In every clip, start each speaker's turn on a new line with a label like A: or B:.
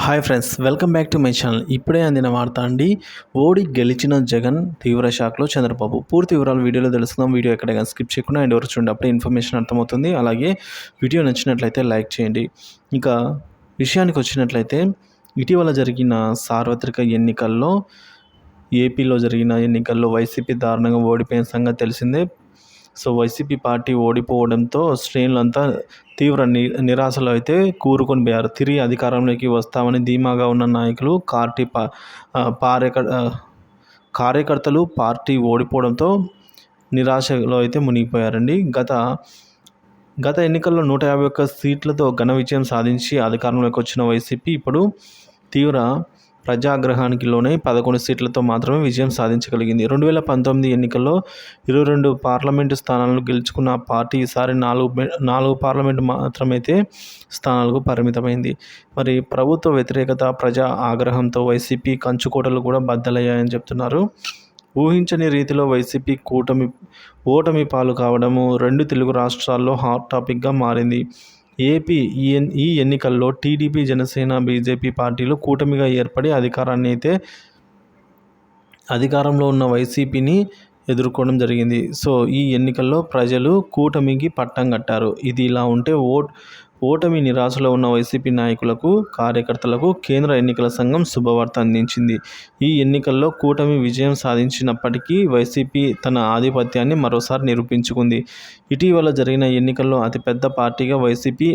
A: Hi friends, welcome back to my channel. ఇప్పుడే అందిన వార్త అండి. ఓడి గెలిచిన జగన్ తీవ్ర షాక్లో చంద్రబాబు. పూర్తి వివరాలు వీడియోలో తెలుసుకుందాం. వీడియో ఎక్కడైనా స్కిప్ చేయకుండా అండ్ ఎవరు చూడండి, అప్పుడే ఇన్ఫర్మేషన్ అర్థమవుతుంది. అలాగే వీడియో నచ్చినట్లయితే లైక్ చేయండి. ఇక విషయానికి వచ్చినట్లయితే, ఇటీవల జరిగిన సార్వత్రిక ఎన్నికల్లో ఏపీలో జరిగిన ఎన్నికల్లో వైసీపీ దారుణంగా ఓడిపోయిన సంగతి తెలిసిందే. సో వైసీపీ పార్టీ ఓడిపోవడంతో శ్రేణులంతా తీవ్ర నిరాశలో అయితే కూరుకొని పోయారు. తిరిగి అధికారంలోకి వస్తామని ధీమాగా ఉన్న నాయకులు, కార్యకర్తలు పార్టీ ఓడిపోవడంతో నిరాశలో అయితే మునిగిపోయారండి. గత ఎన్నికల్లో 151 సీట్లతో ఘన విజయం సాధించి అధికారంలోకి వచ్చిన వైసీపీ ఇప్పుడు తీవ్ర ప్రజాగ్రహానికి లోనై 11 సీట్లతో మాత్రమే విజయం సాధించగలిగింది. 2019 ఎన్నికల్లో 22 పార్లమెంటు స్థానాలను గెలుచుకున్న పార్టీ ఈసారి 4 పార్లమెంటు మాత్రమైతే స్థానాలకు పరిమితమైంది. మరి ప్రభుత్వ వ్యతిరేకత, ప్రజా ఆగ్రహంతో వైసీపీ కంచుకోటలు కూడా బద్దలయ్యాయని చెప్తున్నారు. ఊహించని రీతిలో వైసీపీ ఓటమి పాలు కావడము 2 తెలుగు రాష్ట్రాల్లో హాట్ టాపిక్గా మారింది. ఏపీ ఈ ఎన్నికల్లో టీడీపీ, జనసేన, బీజేపీ పార్టీలు కూటమిగా ఏర్పడి అధికారంలో ఉన్న వైసీపీని ఎదుర్కోవడం జరిగింది. సో ఈ ఎన్నికల్లో ప్రజలు కూటమికి పట్టం కట్టారు. ఇది ఇలా ఉంటే ఓటమి నిరాశలో ఉన్న వైసీపీ నాయకులకు, కార్యకర్తలకు కేంద్ర ఎన్నికల సంఘం శుభవార్త అందించింది. ఈ ఎన్నికల్లో కూటమి విజయం సాధించినప్పటికీ వైసీపీ తన ఆధిపత్యాన్ని మరోసారి నిరూపించుకుంది. ఇటీవల జరిగిన ఎన్నికల్లో అతిపెద్ద పార్టీగా వైసీపీ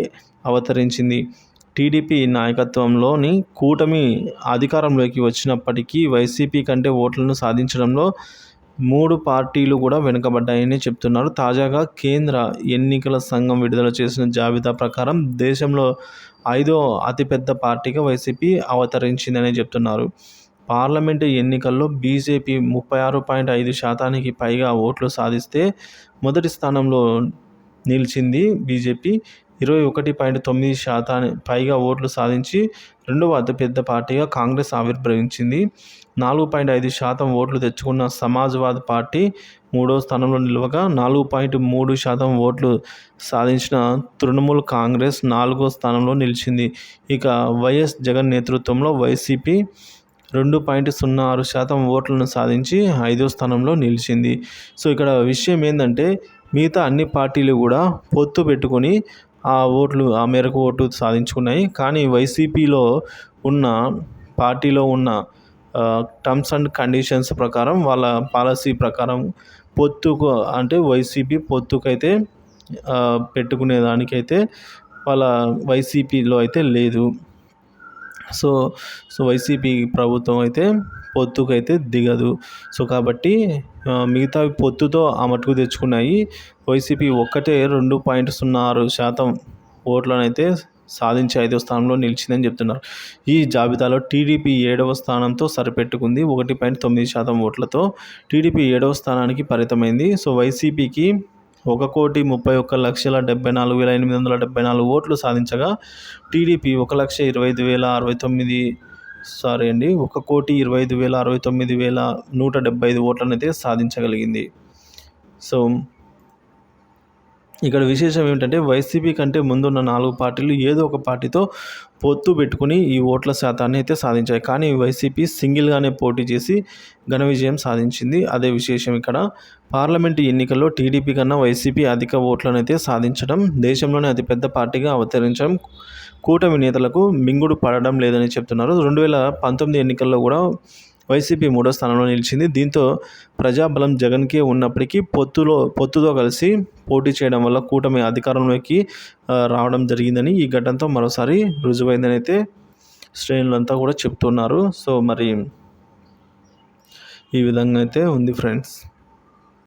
A: అవతరించింది. టీడీపీ నాయకత్వంలోని కూటమి అధికారంలోకి వచ్చినప్పటికీ వైసీపీ కంటే ఓట్లను సాధించడంలో 3 పార్టీలు కూడా వెనుకబడ్డాయని చెప్తున్నారు. తాజాగా కేంద్ర ఎన్నికల సంఘం విడుదల చేసిన జాబితా ప్రకారం దేశంలో 5వ అతిపెద్ద పార్టీగా వైసీపీ అవతరించిందని చెప్తున్నారు. పార్లమెంటు ఎన్నికల్లో బీజేపీ 36.5% పైగా ఓట్లు సాధిస్తే మొదటి స్థానంలో నిలిచింది. బీజేపీ 21.9% పైగా ఓట్లు సాధించి రెండవ అతిపెద్ద పార్టీగా కాంగ్రెస్ ఆవిర్భవించింది. 4.5% ఓట్లు తెచ్చుకున్న సమాజ్వాదీ పార్టీ మూడో స్థానంలో నిలవగా 4.3% ఓట్లు సాధించిన తృణమూల్ కాంగ్రెస్ 4వ స్థానంలో నిలిచింది. ఇక వైఎస్ జగన్ నేతృత్వంలో వైసీపీ 2.06% ఓట్లను సాధించి 5వ స్థానంలో నిలిచింది. సో ఇక్కడ విషయం ఏంటంటే, మిగతా అన్ని పార్టీలు కూడా పొత్తు పెట్టుకొని ఆ మేరకు ఓటు సాధించుకున్నాయి. కానీ వైసీపీలో ఉన్న పార్టీలో ఉన్న టర్మ్స్ అండ్ కండిషన్స్ ప్రకారం, వాళ్ళ పాలసీ ప్రకారం వైసీపీ పొత్తుకైతే పెట్టుకునేదానికైతే వాళ్ళ వైసీపీలో అయితే లేదు. సో వైసీపీ ప్రభుత్వం అయితే పొత్తుకైతే దిగదు. సో కాబట్టి మిగతావి పొత్తుతో ఆ మట్టుకు తెచ్చుకున్నాయి. వైసీపీ ఒక్కటే 2.06% ఓట్లను అయితే సాధించి 5వ స్థానంలో నిలిచిందని చెప్తున్నారు. ఈ జాబితాలో టీడీపీ 7వ స్థానంతో సరిపెట్టుకుంది. 1.9% ఓట్లతో టీడీపీ 7వ స్థానానికి పరిమితమైంది. సో వైసీపీకి 1,31,74,874 ఓట్లు సాధించగా టీడీపీ 1,25,69,175 ఓట్లను అయితే సాధించగలిగింది. సో ఇక్కడ విశేషం ఏమిటంటే, వైసీపీ కంటే ముందున్న 4 పార్టీలు ఏదో ఒక పార్టీతో పొత్తు పెట్టుకుని ఈ ఓట్ల శాతాన్ని అయితే సాధించాయి. కానీ వైసీపీ సింగిల్గానే పోటీ చేసి ఘన విజయం సాధించింది. అదే విశేషం ఇక్కడ. పార్లమెంటు ఎన్నికల్లో టీడీపీ కన్నా వైసీపీ అధిక ఓట్లను అయితే సాధించడం, దేశంలోనే అతిపెద్ద పార్టీగా అవతరించడం కూటమి నేతలకు మింగుడు పడడం లేదని చెప్తున్నారు. 2019 ఎన్నికల్లో కూడా వైసీపీ 3వ స్థానంలో నిలిచింది. దీంతో ప్రజాబలం జగన్కే ఉన్నప్పటికీ పొత్తుతో కలిసి పోటీ చేయడం వల్ల కూటమి అధికారంలోకి రావడం జరిగిందని, ఈ ఘటనతో మరోసారి రుజువైందని అయితే శ్రేణులంతా కూడా చెప్తున్నారు. సో మరి ఈ విధంగా అయితే ఉంది ఫ్రెండ్స్.